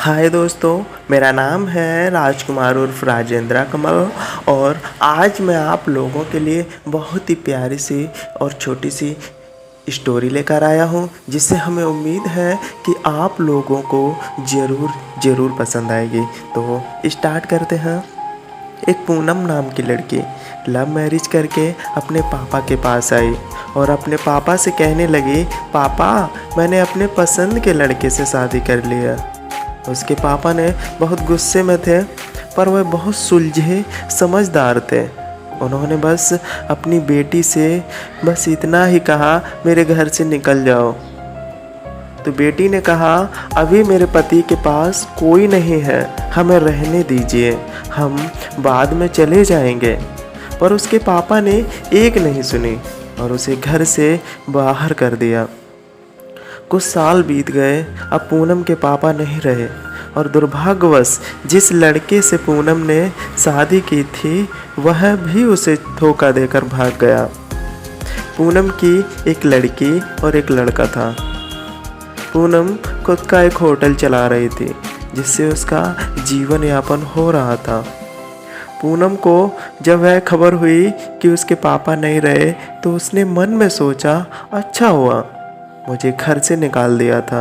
हाय दोस्तों, मेरा नाम है राजकुमार उर्फ राजेंद्र कमल और आज मैं आप लोगों के लिए बहुत ही प्यारी सी और छोटी सी स्टोरी लेकर आया हूँ, जिससे हमें उम्मीद है कि आप लोगों को ज़रूर पसंद आएगी। तो स्टार्ट करते हैं। एक पूनम नाम की लड़की लव मैरिज करके अपने पापा के पास आई और अपने पापा से कहने लगी, पापा मैंने अपने पसंद के लड़के से शादी कर लिया। उसके पापा ने बहुत गुस्से में थे, पर वह बहुत सुलझे समझदार थे। उन्होंने बस अपनी बेटी से बस इतना ही कहा, मेरे घर से निकल जाओ। तो बेटी ने कहा, अभी मेरे पति के पास कोई नहीं है, हमें रहने दीजिए, हम बाद में चले जाएंगे। पर उसके पापा ने एक नहीं सुनी और उसे घर से बाहर कर दिया। कुछ साल बीत गए, अब पूनम के पापा नहीं रहे और दुर्भाग्यवश जिस लड़के से पूनम ने शादी की थी वह भी उसे धोखा देकर भाग गया। पूनम की एक लड़की और एक लड़का था। पूनम खुद का एक होटल चला रही थी, जिससे उसका जीवन यापन हो रहा था। पूनम को जब वह खबर हुई कि उसके पापा नहीं रहे तो उसने मन में सोचा, अच्छा हुआ मुझे घर से निकाल दिया था,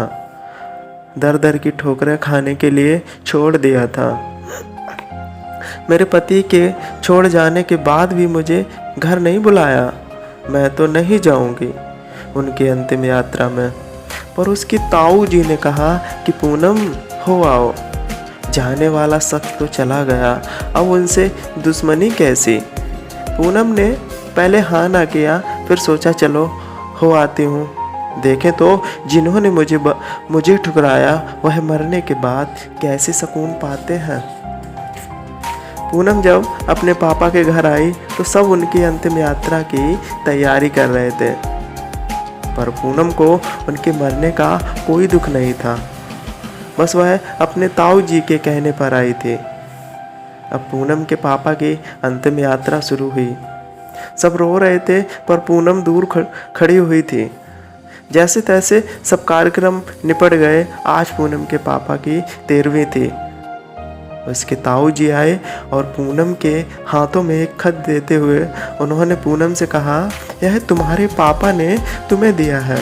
दर दर की ठोकरें खाने के लिए छोड़ दिया था। मेरे पति के छोड़ जाने के बाद भी मुझे घर नहीं बुलाया, मैं तो नहीं जाऊंगी उनकी अंतिम यात्रा में। पर उसकी ताऊ जी ने कहा कि पूनम हो आओ, जाने वाला शख्स तो चला गया, अब उनसे दुश्मनी कैसी। पूनम ने पहले हाँ ना किया, फिर सोचा चलो हो आती हूँ, देखें तो जिन्होंने मुझे ठुकराया वह मरने के बाद कैसे सुकून पाते हैं। पूनम जब अपने पापा के घर आई तो सब उनकी अंतिम यात्रा की तैयारी कर रहे थे, पर पूनम को उनके मरने का कोई दुख नहीं था। बस वह अपने ताऊ जी के कहने पर आई थी। अब पूनम के पापा की अंतिम यात्रा शुरू हुई। सब रो रहे थे, पर पूनम दूर खड़ी हुई थी। जैसे तैसे सब कार्यक्रम निपट गए। आज पूनम के पापा की 13वीं थी। उसके ताऊ जी आए और पूनम के हाथों में एक खत देते हुए उन्होंने पूनम से कहा, यह तुम्हारे पापा ने तुम्हें दिया है,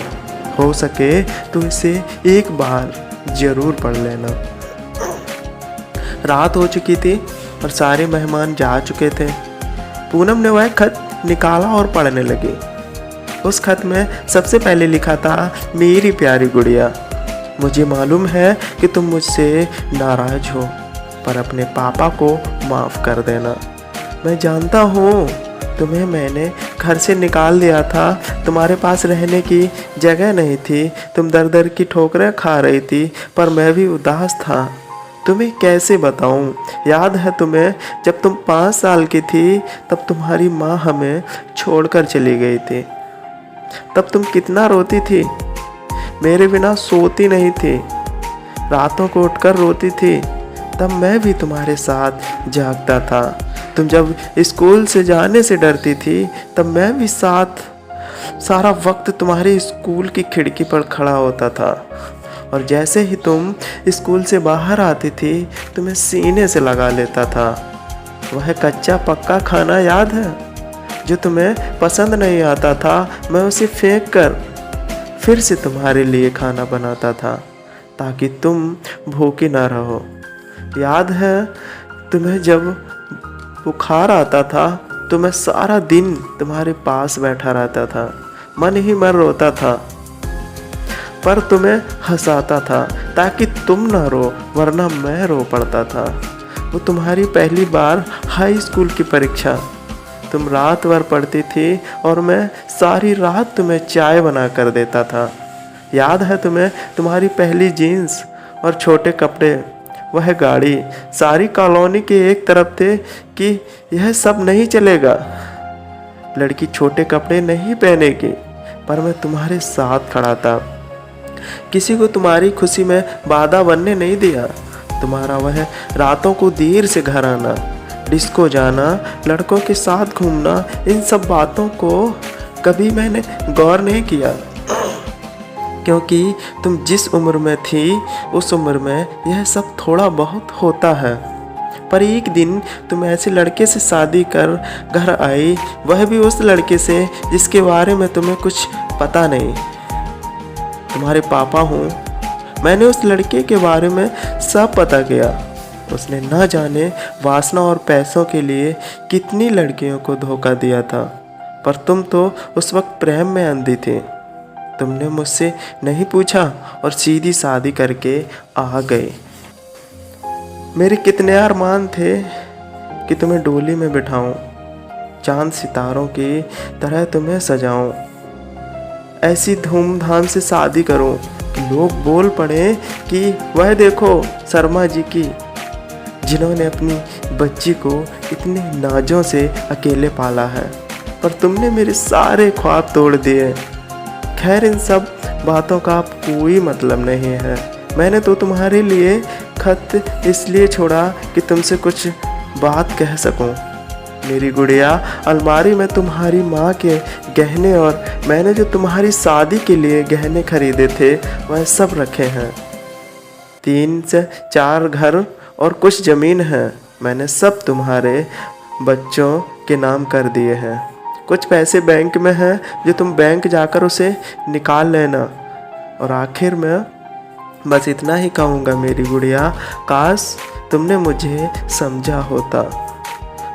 हो सके तो इसे एक बार जरूर पढ़ लेना। रात हो चुकी थी और सारे मेहमान जा चुके थे। पूनम ने वह खत निकाला और पढ़ने लगी। उस खत में सबसे पहले लिखा था, मेरी प्यारी गुड़िया, मुझे मालूम है कि तुम मुझसे नाराज हो, पर अपने पापा को माफ़ कर देना। मैं जानता हूँ तुम्हें मैंने घर से निकाल दिया था, तुम्हारे पास रहने की जगह नहीं थी, तुम दर दर की ठोकरें खा रही थी, पर मैं भी उदास था। तुम्हें कैसे बताऊं? याद है तुम्हें जब तुम 5 साल की थी तब तुम्हारी माँ हमें छोड़कर चली गई थी। तब तुम कितना रोती थी, मेरे बिना सोती नहीं थी, रातों को उठकर रोती थी। तब मैं भी तुम्हारे साथ जागता था। तुम जब स्कूल से जाने से डरती थी तब मैं भी सारा वक्त तुम्हारे स्कूल की खिड़की पर खड़ा होता था, और जैसे ही तुम स्कूल से बाहर आती थी तुम्हें सीने से लगा लेता था। वह कच्चा पक्का खाना याद है जो तुम्हें पसंद नहीं आता था, मैं उसे फेंक कर फिर से तुम्हारे लिए खाना बनाता था ताकि तुम भूखी ना रहो। याद है तुम्हें जब बुखार आता था तो मैं सारा दिन तुम्हारे पास बैठा रहता था, मन ही मन रोता था, पर तुम्हें हंसाता था ताकि तुम ना रो, वरना मैं रो पड़ता था। वो तुम्हारी पहली बार हाई स्कूल की परीक्षा, तुम रात भर पढ़ती थी और मैं सारी रात तुम्हें चाय बना कर देता था। याद है तुम्हें तुम्हारी पहली जीन्स और छोटे कपड़े, वह गाड़ी, सारी कॉलोनी के एक तरफ थे कि यह सब नहीं चलेगा, लड़की छोटे कपड़े नहीं पहनेगी, पर मैं तुम्हारे साथ खड़ा था। किसी को तुम्हारी खुशी में बाधा बनने नहीं दिया। तुम्हारा वह रातों को देर से घर आना, डिस्को जाना, लड़कों के साथ घूमना, इन सब बातों को कभी मैंने गौर नहीं किया क्योंकि तुम जिस उम्र में थी उस उम्र में यह सब थोड़ा बहुत होता है। पर एक दिन तुम ऐसे लड़के से शादी कर घर आई, वह भी उस लड़के से जिसके बारे में तुम्हें कुछ पता नहीं। तुम्हारे पापा हूँ, मैंने उस लड़के के बारे में सब पता किया। उसने न जाने वासना और पैसों के लिए कितनी लड़कियों को धोखा दिया था, पर तुम तो उस वक्त प्रेम में अंधी थी। तुमने मुझसे नहीं पूछा और सीधी शादी करके आ गए। मेरे कितने अरमान थे कि तुम्हें डोली में बिठाऊं, चांद सितारों की तरह तुम्हें सजाऊं, ऐसी धूमधाम से शादी करूं कि लोग बोल पड़े कि वह देखो शर्मा जी की, जिन्होंने अपनी बच्ची को इतने नाजों से अकेले पाला है। पर तुमने मेरे सारे ख्वाब तोड़ दिए। खैर, इन सब बातों का अब कोई मतलब नहीं है। मैंने तो तुम्हारे लिए खत इसलिए छोड़ा कि तुमसे कुछ बात कह सकूं। मेरी गुड़िया, अलमारी में तुम्हारी माँ के गहने और मैंने जो तुम्हारी शादी के लिए गहने खरीदे थे वह सब रखे हैं। 3 से 4 घर और कुछ ज़मीन है, मैंने सब तुम्हारे बच्चों के नाम कर दिए हैं। कुछ पैसे बैंक में हैं जो तुम बैंक जाकर उसे निकाल लेना। और आखिर में बस इतना ही कहूँगा मेरी गुड़िया, काश तुमने मुझे समझा होता।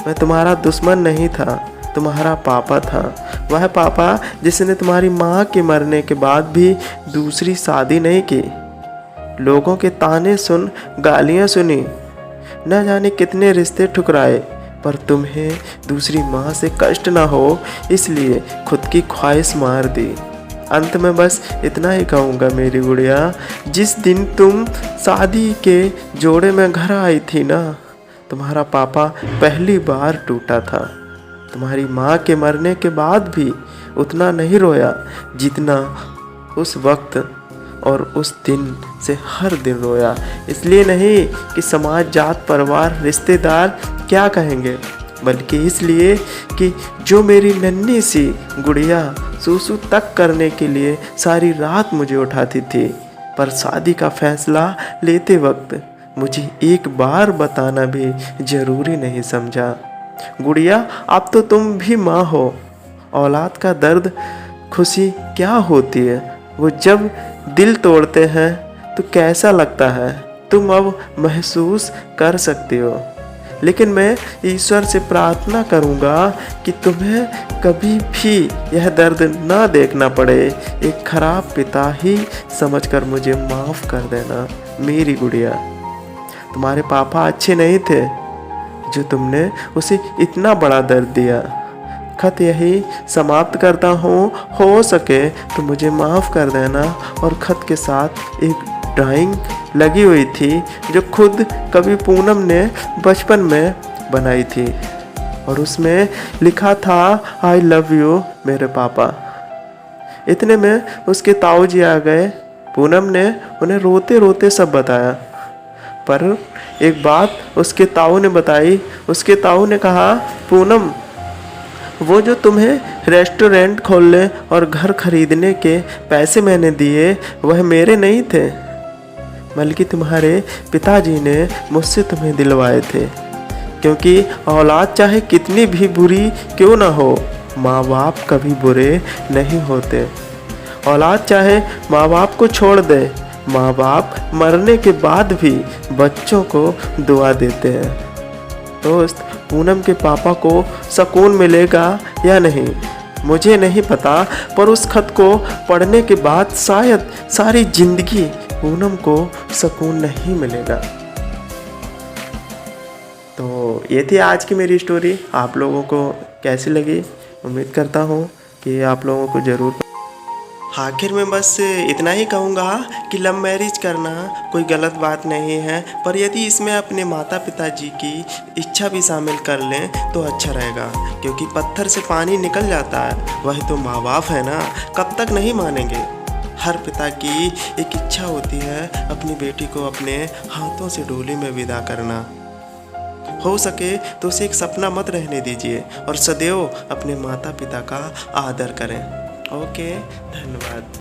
मैं तुम्हारा दुश्मन नहीं था, तुम्हारा पापा था। वह पापा जिसने तुम्हारी माँ के मरने के बाद भी दूसरी शादी नहीं की। लोगों के ताने सुन, गालियाँ सुनी, न जाने कितने रिश्ते ठुकराए, पर तुम्हें दूसरी माँ से कष्ट ना हो इसलिए खुद की ख्वाहिश मार दी। अंत में बस इतना ही कहूँगा मेरी गुड़िया, जिस दिन तुम शादी के जोड़े में घर आई थी ना, तुम्हारा पापा पहली बार टूटा था। तुम्हारी माँ के मरने के बाद भी उतना नहीं रोया जितना उस वक्त और उस दिन से हर दिन रोया। इसलिए नहीं कि समाज, जात, परिवार, रिश्तेदार क्या कहेंगे, बल्कि इसलिए कि जो मेरी नन्ही सी गुड़िया सूसू तक करने के लिए सारी रात मुझे उठाती थी, पर शादी का फैसला लेते वक्त मुझे एक बार बताना भी ज़रूरी नहीं समझा। गुड़िया, अब तो तुम भी माँ हो। औलाद का दर्द, खुशी क्या होती है, वो जब दिल तोड़ते हैं तो कैसा लगता है, तुम अब महसूस कर सकते हो। लेकिन मैं ईश्वर से प्रार्थना करूँगा कि तुम्हें कभी भी यह दर्द ना देखना पड़े। एक खराब पिता ही समझकर मुझे माफ़ कर देना मेरी गुड़िया। तुम्हारे पापा अच्छे नहीं थे जो तुमने उसे इतना बड़ा दर्द दिया। खत यही समाप्त करता हूँ, हो सके तो मुझे माफ़ कर देना। और खत के साथ एक ड्राइंग लगी हुई थी जो खुद कभी पूनम ने बचपन में बनाई थी, और उसमें लिखा था आई लव यू मेरे पापा। इतने में उसके ताऊ जी आ गए। पूनम ने उन्हें रोते रोते सब बताया, पर एक बात उसके ताऊ ने बताई। उसके ताऊ ने कहा, पूनम, वो जो तुम्हें रेस्टोरेंट खोलने और घर खरीदने के पैसे मैंने दिए वह मेरे नहीं थे, बल्कि तुम्हारे पिताजी ने मुझसे तुम्हें दिलवाए थे। क्योंकि औलाद चाहे कितनी भी बुरी क्यों ना हो, माँ बाप कभी बुरे नहीं होते। औलाद चाहे माँ बाप को छोड़ दे, माँ बाप मरने के बाद भी बच्चों को दुआ देते हैं। दोस्त, पूनम के पापा को सुकून मिलेगा या नहीं मुझे नहीं पता, पर उस खत को पढ़ने के बाद शायद सारी जिंदगी पूनम को सुकून नहीं मिलेगा। तो ये थी आज की मेरी स्टोरी। आप लोगों को कैसी लगी? उम्मीद करता हूँ कि आप लोगों को ज़रूर। आखिर में बस इतना ही कहूँगा कि लव मैरिज करना कोई गलत बात नहीं है, पर यदि इसमें अपने माता पिता जी की इच्छा भी शामिल कर लें तो अच्छा रहेगा। क्योंकि पत्थर से पानी निकल जाता है, वह तो माँ बाप है ना, कब तक नहीं मानेंगे। हर पिता की एक इच्छा होती है अपनी बेटी को अपने हाथों से डोली में विदा करना। हो सके तो उसे एक सपना मत रहने दीजिए और सदैव अपने माता पिता का आदर करें। ओके, धन्यवाद।